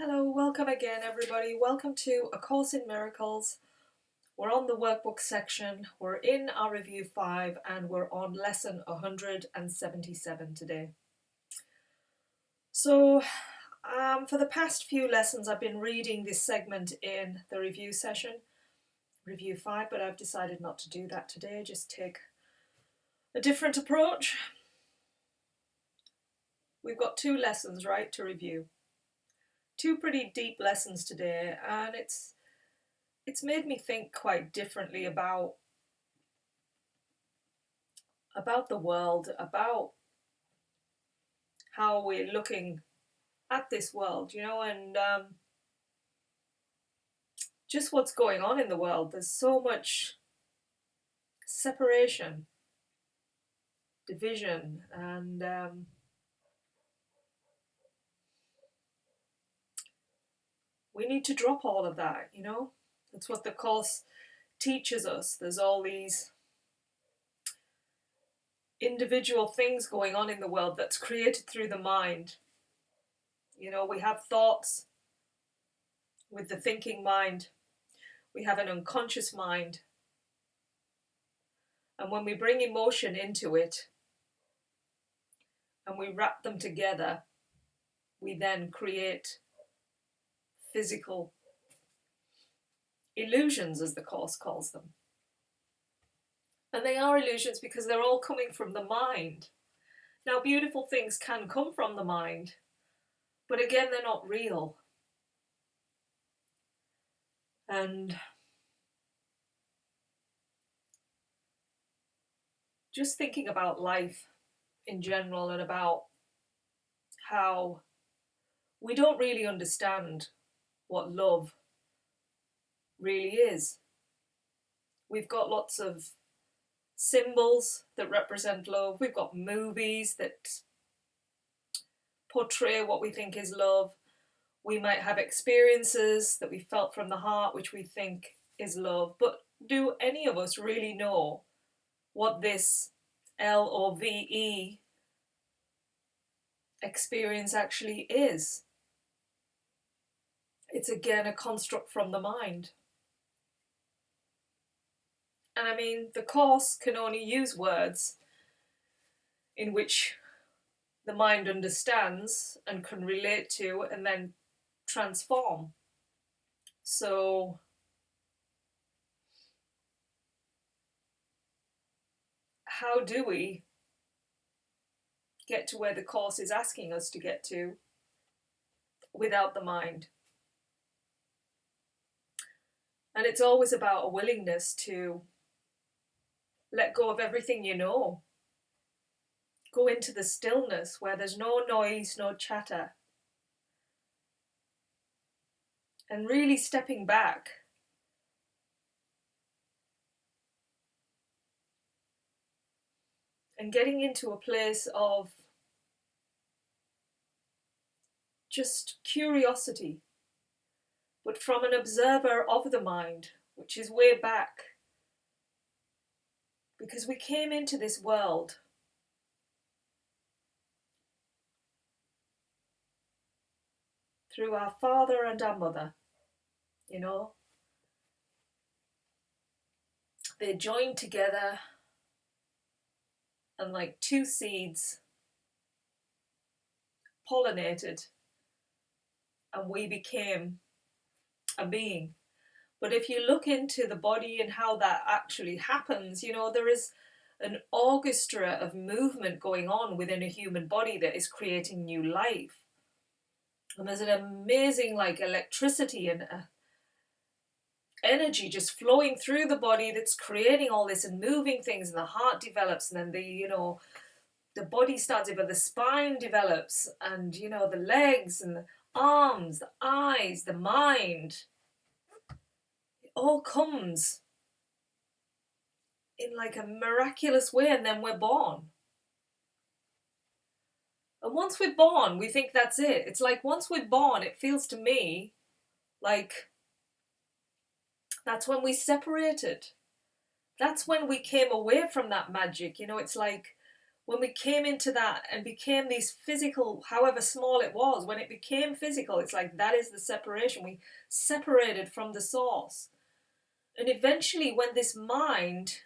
Hello, welcome again everybody. Welcome to A Course in Miracles. We're on the workbook section. We're in our review 5 and we're on lesson 177 today. So for the past few lessons I've been reading this segment in the review session, review 5, but I've decided not to do that today, just take a different approach. We've got 2 lessons, right, to review. 2 pretty deep lessons today, and it's made me think quite differently about the world, about how we're looking at this world, and just what's going on in the world. There's so much separation, division, and we need to drop all of that, That's what the Course teaches us. There's all these individual things going on in the world that's created through the mind. We have thoughts with the thinking mind. We have an unconscious mind. And when we bring emotion into it and we wrap them together, we then create physical illusions, as the Course calls them. And they are illusions because they're all coming from the mind. Now, beautiful things can come from the mind, but again, they're not real. And just thinking about life in general and about how we don't really understand what love really is. We've got lots of symbols that represent love. We've got movies that portray what we think is love. We might have experiences that we felt from the heart which we think is love. But do any of us really know what this LOVE experience actually is? It's again a construct from the mind. And I mean, the Course can only use words in which the mind understands and can relate to and then transform. So how do we get to where the Course is asking us to get to without the mind? And it's always about a willingness to let go of everything you know. Go into the stillness where there's no noise, no chatter. And really stepping back. And getting into a place of just curiosity, but from an observer of the mind, which is way back. Because we came into this world through our father and our mother, They joined together and like 2 seeds pollinated and we became a being. But if you look into the body and how that actually happens, there is an orchestra of movement going on within a human body that is creating new life. And there's an amazing electricity and energy just flowing through the body that's creating all this and moving things, and the heart develops, and then the body starts, but the spine develops, and the legs and the arms, the eyes, the mind. It all comes in like a miraculous way, and then we're born. And once we're born, we think that's it. It's like once we're born, it feels to me like that's when we separated. That's when we came away from that magic. It's like when we came into that and became these physical, however small it was, when it became physical, it's like that is the separation. We separated from the source. And eventually, when this mind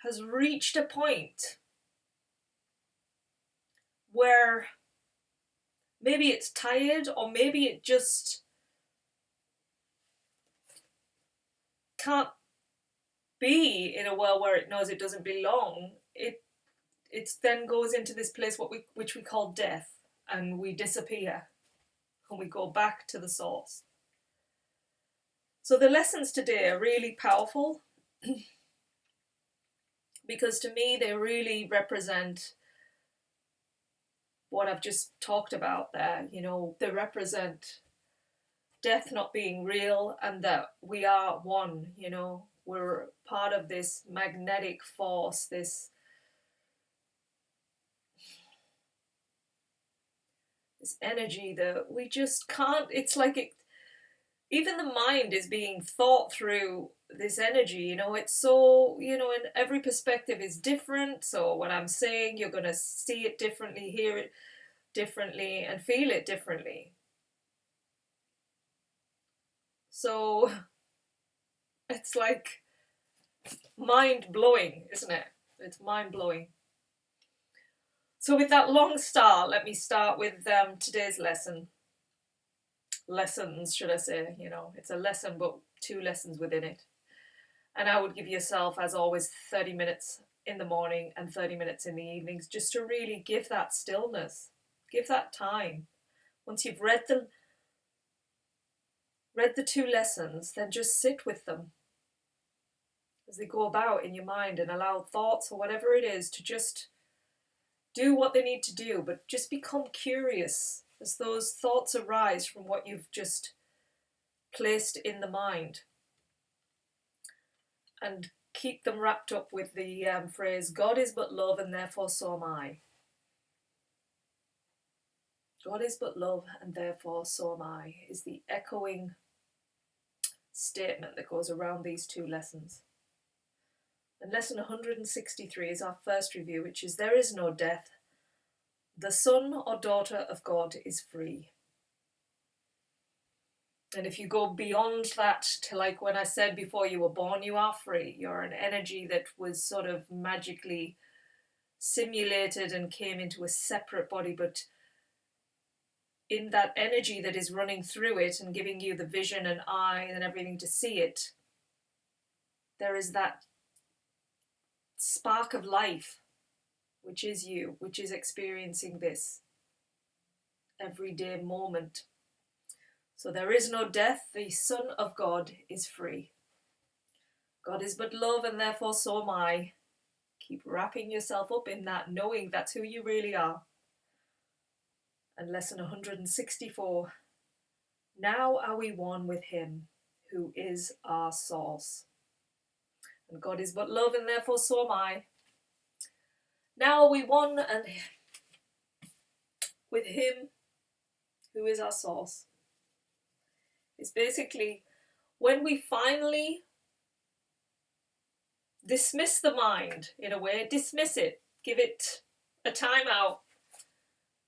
has reached a point where maybe it's tired, or maybe it just can't be in a world where it knows it doesn't belong, it then goes into this place which we call death, and we disappear and we go back to the source. So the lessons today are really powerful because to me they really represent what I've just talked about there. You know, they represent death not being real and that we are one, you know, we're part of this magnetic force, this energy that we just can't, it's like it, even the mind is being thought through this energy, you know, it's so, you know, and every perspective is different. So what I'm saying, you're going to see it differently, hear it differently, and feel it differently. So it's like mind-blowing, isn't it? It's mind-blowing. So with that long start, let me start with today's lesson. Lessons, should I say, you know, it's a lesson, but 2 lessons within it. And I would give yourself, as always, 30 minutes in the morning and 30 minutes in the evenings, just to really give that stillness, give that time. Once you've read the 2 lessons, then just sit with them as they go about in your mind and allow thoughts or whatever it is to just do what they need to do, but just become curious as those thoughts arise from what you've just placed in the mind. And keep them wrapped up with the phrase, God is but love and therefore so am I. God is but love and therefore so am I is the echoing statement that goes around these 2 lessons. And lesson 163 is our first review, which is there is no death. The son or daughter of God is free. And if you go beyond that to like when I said before you were born, you are free. You're an energy that was sort of magically simulated and came into a separate body, but in that energy that is running through it and giving you the vision and eye and everything to see it, there is that spark of life, which is you, which is experiencing this everyday moment. So there is no death, the Son of God is free. God is but love and therefore so am I. Keep wrapping yourself up in that, knowing that's who you really are. And lesson 164, now are we one with him who is our source. And God is but love and therefore so am I. Now are we one and with him who is our source. It's basically when we finally dismiss the mind, in a way, dismiss it, give it a time out,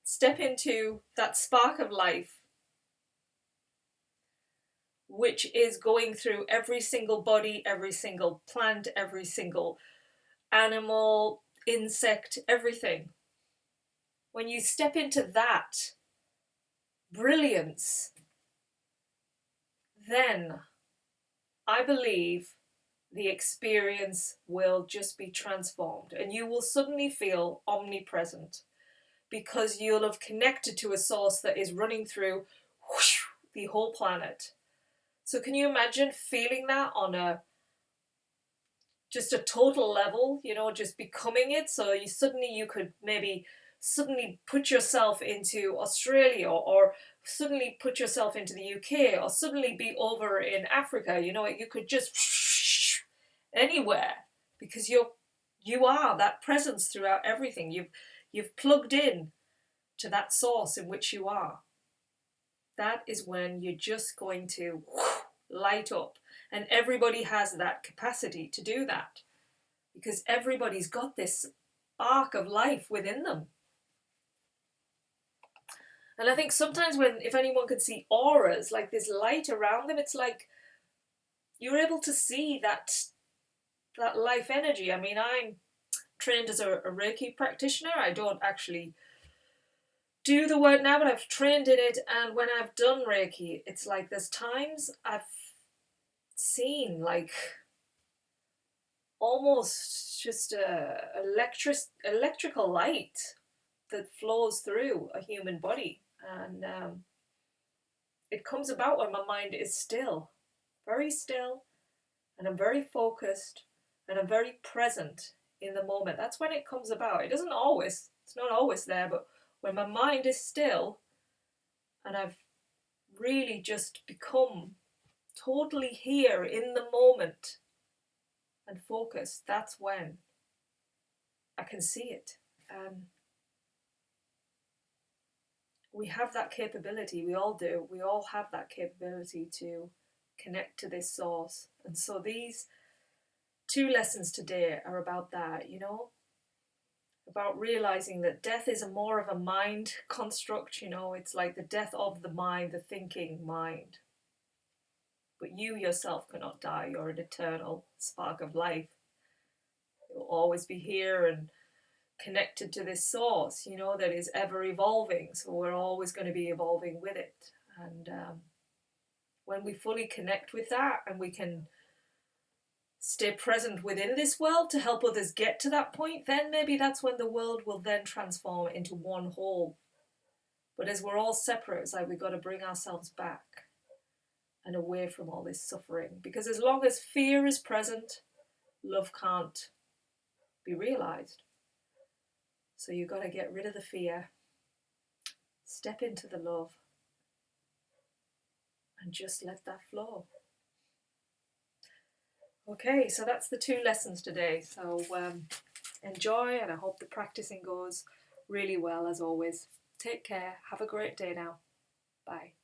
step into that spark of life, which is going through every single body, every single plant, every single animal, insect, everything. When you step into that brilliance, then I believe the experience will just be transformed and you will suddenly feel omnipresent because you'll have connected to a source that is running through whoosh, the whole planet. So can you imagine feeling that on just a total level, you know, just becoming it? So you could maybe suddenly put yourself into Australia or suddenly put yourself into the UK or suddenly be over in Africa, you know, you could just anywhere because you are that presence throughout everything. You've plugged in to that source in which you are. That is when you're just going to light up, and everybody has that capacity to do that. because everybody's got this arc of life within them. And I think sometimes if anyone could see auras, like this light around them, it's like you're able to see that life energy. I mean, I'm trained as a Reiki practitioner. I don't actually do the work now, but I've trained in it. And when I've done Reiki, it's like there's times I've seen like almost just a electrical light that flows through a human body. And it comes about when my mind is still, very still, and I'm very focused, and I'm very present in the moment. That's when it comes about. It's not always there, but when my mind is still and I've really just become totally here in the moment and focused, that's when I can see it. We have that capability, we all do. We all have that capability to connect to this source. And so these 2 lessons today are about that, about realizing that death is more of a mind construct, it's like the death of the mind, the thinking mind. But you yourself cannot die. You're an eternal spark of life. You'll always be here and connected to this source, that is ever evolving. So we're always going to be evolving with it. And when we fully connect with that and we can stay present within this world to help others get to that point, then maybe that's when the world will then transform into one whole. But as we're all separate, it's like we've got to bring ourselves back and away from all this suffering. Because as long as fear is present, love can't be realized. So you've got to get rid of the fear, step into the love, and just let that flow. Okay, so that's the 2 lessons today. So enjoy, and I hope the practicing goes really well as always. Take care. Have a great day now. Bye.